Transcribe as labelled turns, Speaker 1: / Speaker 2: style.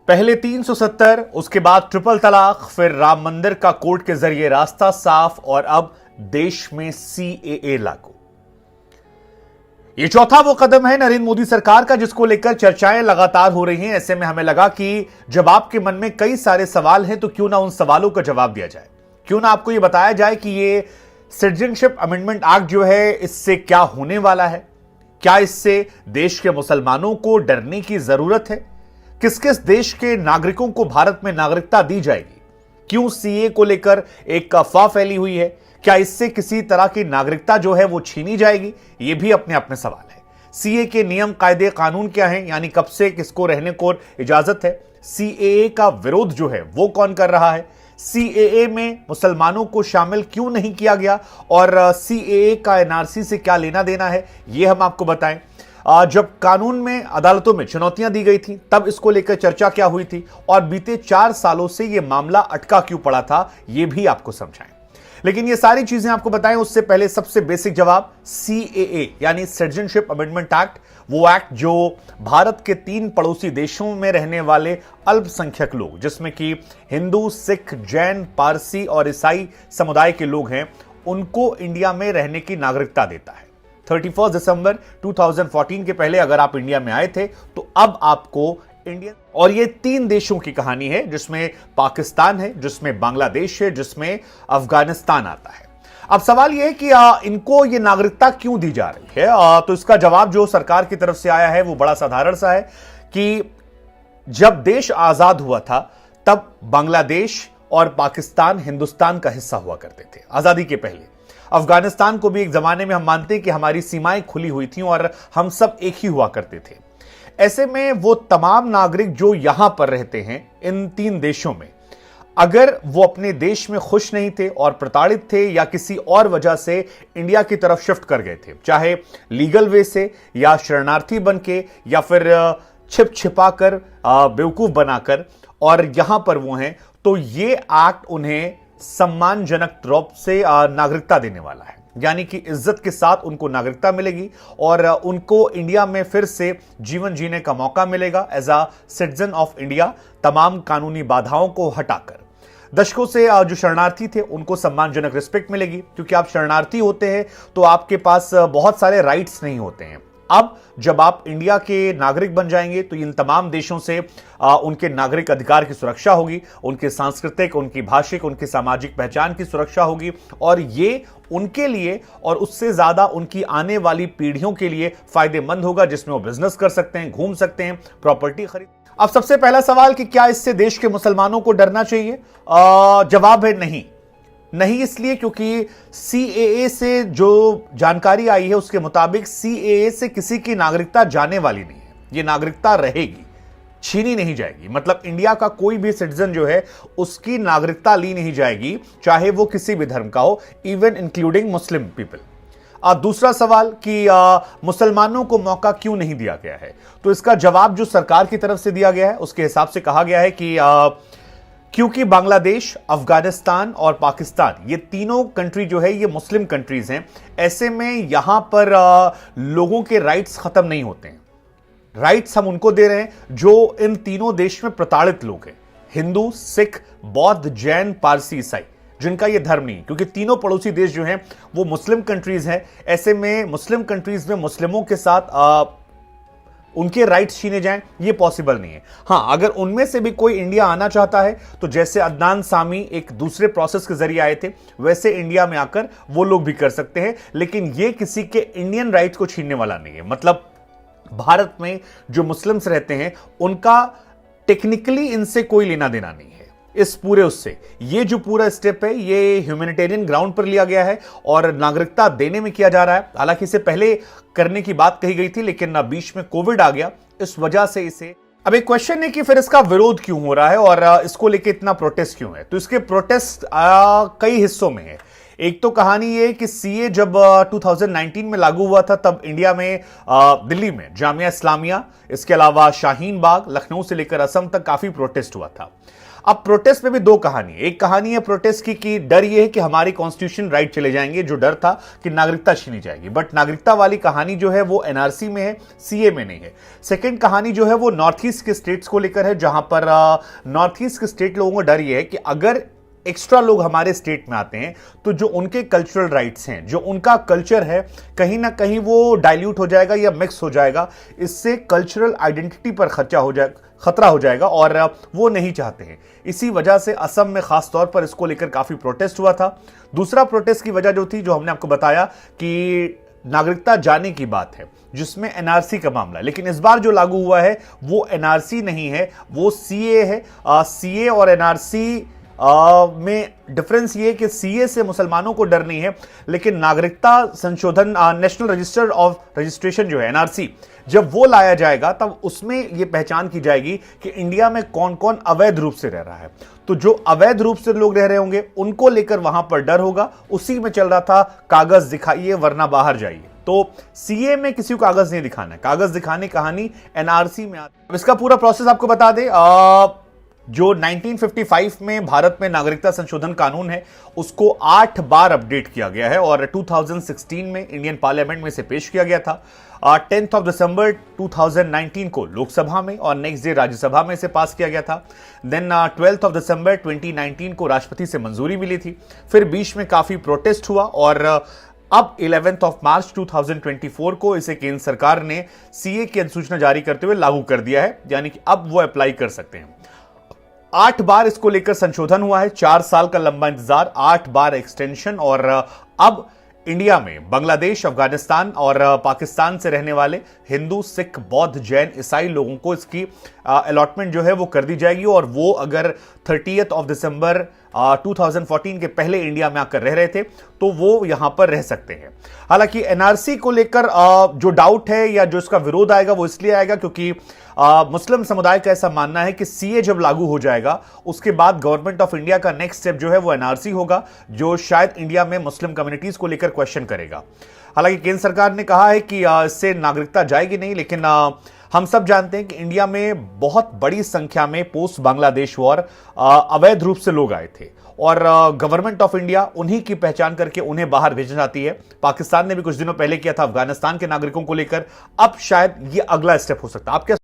Speaker 1: पहले 370, उसके बाद ट्रिपल तलाक, फिर राम मंदिर का कोर्ट के जरिए रास्ता साफ और अब देश में सीएए लागू। यह चौथा वो कदम है नरेंद्र मोदी सरकार का जिसको लेकर चर्चाएं लगातार हो रही हैं। ऐसे में हमें लगा कि जब आपके मन में कई सारे सवाल हैं तो क्यों ना उन सवालों का जवाब दिया जाए, क्यों ना आपको यह बताया जाए कि ये सिटीजनशिप अमेंडमेंट एक्ट जो है इससे क्या होने वाला है, क्या इससे देश के मुसलमानों को डरने की जरूरत है, किस किस देश के नागरिकों को भारत में नागरिकता दी जाएगी, क्यों सीए को लेकर एक अफवाह फैली हुई है, क्या इससे किसी तरह की नागरिकता जो है वो छीनी जाएगी, ये भी अपने अपने सवाल है। सीए के नियम कायदे कानून क्या हैं, यानी कब से किसको रहने को इजाजत है, सीएए का विरोध जो है वो कौन कर रहा है, सीएए में मुसलमानों को शामिल क्यों नहीं किया गया और सीएए का एनआरसी से क्या लेना देना है, ये हम आपको बताएं। जब कानून में अदालतों में चुनौतियां दी गई थी तब इसको लेकर चर्चा क्या हुई थी और बीते 4 सालों से यह मामला अटका क्यों पड़ा था, यह भी आपको समझाएं। लेकिन ये सारी चीजें आपको बताएं उससे पहले सबसे बेसिक जवाब, सीएए यानी सिटीजनशिप अमेंडमेंट एक्ट, वो एक्ट जो भारत के 3 पड़ोसी देशों में रहने वाले अल्पसंख्यक लोग, जिसमें कि हिंदू, सिख, जैन, पारसी और ईसाई समुदाय के लोग हैं, उनको इंडिया में रहने की नागरिकता देता है। 31 दिसंबर 2014 के पहले अगर आप इंडिया में आए थे तो अब आपको इंडियन, और ये 3 देशों की कहानी है जिसमें पाकिस्तान है, जिसमें बांग्लादेश है, जिसमें अफगानिस्तान आता है। अब सवाल यह है कि इनको ये नागरिकता क्यों दी जा रही है, तो इसका जवाब जो सरकार की तरफ से आया है वो बड़ा साधारण सा है कि जब देश आजाद हुआ था तब बांग्लादेश और पाकिस्तान हिंदुस्तान का हिस्सा हुआ करते थे आजादी के पहले। अफगानिस्तान को भी एक जमाने में हम मानते हैं कि हमारी सीमाएं खुली हुई थी और हम सब एक ही हुआ करते थे। ऐसे में वो तमाम नागरिक जो यहां पर रहते हैं इन 3 देशों में, अगर वो अपने देश में खुश नहीं थे और प्रताड़ित थे या किसी और वजह से इंडिया की तरफ शिफ्ट कर गए थे, चाहे लीगल वे से या शरणार्थी बन के या फिर छिप छिपा कर बेवकूफ बनाकर, और यहां पर वो हैं, तो ये एक्ट उन्हें सम्मानजनक रूप से नागरिकता देने वाला है, यानी कि इज्जत के साथ उनको नागरिकता मिलेगी और उनको इंडिया में फिर से जीवन जीने का मौका मिलेगा as a citizen of India, तमाम कानूनी बाधाओं को हटाकर। दशकों से जो शरणार्थी थे उनको सम्मानजनक रिस्पेक्ट मिलेगी, क्योंकि आप शरणार्थी होते हैं तो आपके पास बहुत सारे राइट्स नहीं होते हैं। अब जब आप इंडिया के नागरिक बन जाएंगे तो इन तमाम देशों से उनके नागरिक अधिकार की सुरक्षा होगी, उनके सांस्कृतिक, उनकी भाषिक, उनकी सामाजिक पहचान की सुरक्षा होगी, और ये उनके लिए और उससे ज्यादा उनकी आने वाली पीढ़ियों के लिए फायदेमंद होगा, जिसमें वो बिजनेस कर सकते हैं, घूम सकते हैं, प्रॉपर्टी खरीद। अब सबसे पहला सवाल कि क्या इससे देश के मुसलमानों को डरना चाहिए? जवाब है नहीं। नहीं इसलिए क्योंकि सीएए से जो जानकारी आई है उसके मुताबिक सीएए से किसी की नागरिकता जाने वाली नहीं है, ये नागरिकता रहेगी, छीनी नहीं जाएगी। मतलब इंडिया का कोई भी सिटीजन जो है उसकी नागरिकता ली नहीं जाएगी, चाहे वो किसी भी धर्म का हो, इवन इंक्लूडिंग मुस्लिम पीपल। दूसरा सवाल कि मुसलमानों को मौका क्यों नहीं दिया गया है, तो इसका जवाब जो सरकार की तरफ से दिया गया है उसके हिसाब से कहा गया है कि क्योंकि बांग्लादेश, अफगानिस्तान और पाकिस्तान, ये तीनों कंट्री जो है ये मुस्लिम कंट्रीज हैं। ऐसे में यहां पर लोगों के राइट्स खत्म नहीं होते हैं। राइट्स हम उनको दे रहे हैं जो इन तीनों देश में प्रताड़ित लोग हैं, हिंदू, सिख, बौद्ध, जैन, पारसी, ईसाई, जिनका ये धर्म नहीं, क्योंकि तीनों पड़ोसी देश जो हैं वो मुस्लिम कंट्रीज हैं। ऐसे में मुस्लिम कंट्रीज में मुस्लिमों के साथ उनके राइट्स छीने जाएं, ये पॉसिबल नहीं है। हां, अगर उनमें से भी कोई इंडिया आना चाहता है तो जैसे अदनान सामी एक दूसरे प्रोसेस के जरिए आए थे, वैसे इंडिया में आकर वो लोग भी कर सकते हैं, लेकिन ये किसी के इंडियन राइट्स को छीनने वाला नहीं है। मतलब भारत में जो मुस्लिम्स रहते हैं उनका टेक्निकली इनसे कोई लेना देना नहीं है। इस पूरे उससे ये जो पूरा स्टेप है ये ह्यूमैनिटेरियन ग्राउंड पर लिया गया है और नागरिकता देने में किया जा रहा है। हालांकि इसे पहले करने की बात कही गई थी, लेकिन बीच में कोविड आ गया, इस वजह से इसे अब एक क्वेश्चन है कि फिर इसका विरोध क्यों हो रहा है और इसको लेके इतना प्रोटेस्ट क्यों है। तो इसके प्रोटेस्ट कई हिस्सों में है। एक तो कहानी ये कि सीए जब 2019 में लागू हुआ था तब इंडिया में दिल्ली में जामिया इस्लामिया, इसके अलावा शाहीन बाग, लखनऊ से लेकर असम तक काफी प्रोटेस्ट हुआ था। अब प्रोटेस्ट में भी दो कहानी, एक कहानी है प्रोटेस्ट की कि डर यह है कि हमारी कॉन्स्टिट्यूशन राइट चले जाएंगे, जो डर था कि नागरिकता छीनी जाएगी, बट नागरिकता वाली कहानी जो है वो एनआरसी में है, सीए में नहीं है। सेकंड कहानी जो है वो नॉर्थ ईस्ट के स्टेट्स को लेकर है, जहां पर नॉर्थ ईस्ट के स्टेट लोगों को डर यह है कि अगर एक्स्ट्रा लोग हमारे स्टेट में आते हैं तो जो उनके कल्चरल राइट्स हैं, जो उनका कल्चर है, कहीं ना कहीं वो डाइल्यूट हो जाएगा या मिक्स हो जाएगा। इससे कल्चरल आइडेंटिटी पर खतरा हो जाएगा और वो नहीं चाहते हैं। इसी वजह से असम में खास तौर पर इसको लेकर काफी प्रोटेस्ट हुआ था। दूसरा प्रोटेस्ट की वजह जो थी, जो हमने आपको बताया कि नागरिकता जाने की बात है, जिसमें एनआरसी का मामला, लेकिन इस बार जो लागू हुआ है वो एनआरसी नहीं है, वो सीए है। सीए और एनआरसी में डिफरेंस ये कि सीए से मुसलमानों को डर नहीं है, लेकिन नागरिकता संशोधन, नेशनल रजिस्टर ऑफ रजिस्ट्रेशन जो है एनआरसी, जब वो लाया जाएगा तब उसमें यह पहचान की जाएगी कि इंडिया में कौन कौन अवैध रूप से रह रहा है। तो जो अवैध रूप से लोग रह रहे होंगे उनको लेकर वहां पर डर होगा। उसी में चल रहा था कागज दिखाइए वरना बाहर जाइए। तो सीए में किसी को कागज नहीं दिखाना है, कागज दिखाने कहानी एनआरसी में आती है। इसका पूरा प्रोसेस आपको बता दें, जो 1955 में भारत में नागरिकता संशोधन कानून है उसको 8 बार अपडेट किया गया है और 2016 में इंडियन पार्लियामेंट में इसे पेश किया गया था। 10 दिसंबर 2019 को लोकसभा में और नेक्स्ट डे राज्यसभा में इसे पास किया गया था। देन 12 दिसंबर 2019 को राष्ट्रपति से मंजूरी मिली थी। फिर बीच में काफी प्रोटेस्ट हुआ और अब 11 मार्च 2024 को इसे केंद्र सरकार ने सीए की अधिसूचना जारी करते हुए लागू कर दिया है, यानी कि अब वो अप्लाई कर सकते हैं। 8 बार इसको लेकर संशोधन हुआ है, 4 साल का लंबा इंतजार, 8 बार एक्सटेंशन। और अब इंडिया में बांग्लादेश, अफगानिस्तान और पाकिस्तान से रहने वाले हिंदू, सिख, बौद्ध, जैन, ईसाई लोगों को इसकी अलॉटमेंट जो है वो कर दी जाएगी और वो अगर 30 दिसंबर 2014 के पहले इंडिया में आकर रह रहे थे तो वो यहां पर रह सकते हैं। हालांकि एनआरसी को लेकर जो डाउट है या जो इसका विरोध आएगा वो इसलिए आएगा क्योंकि मुस्लिम समुदाय का ऐसा मानना है कि सीए जब लागू हो जाएगा उसके बाद गवर्नमेंट ऑफ इंडिया का नेक्स्ट स्टेप जो है वो एनआरसी होगा, जो शायद इंडिया में मुस्लिम कम्युनिटीज को लेकर क्वेश्चन करेगा। हालांकि केंद्र सरकार ने कहा है कि इससे नागरिकता जाएगी नहीं, लेकिन हम सब जानते हैं कि इंडिया में बहुत बड़ी संख्या में पोस्ट बांग्लादेश वॉर अवैध रूप से लोग आए थे और गवर्नमेंट ऑफ इंडिया उन्हीं की पहचान करके उन्हें बाहर भेजना चाहती है। पाकिस्तान ने भी कुछ दिनों पहले किया था अफगानिस्तान के नागरिकों को लेकर। अब शायद ये अगला स्टेप हो सकता है। आप क्या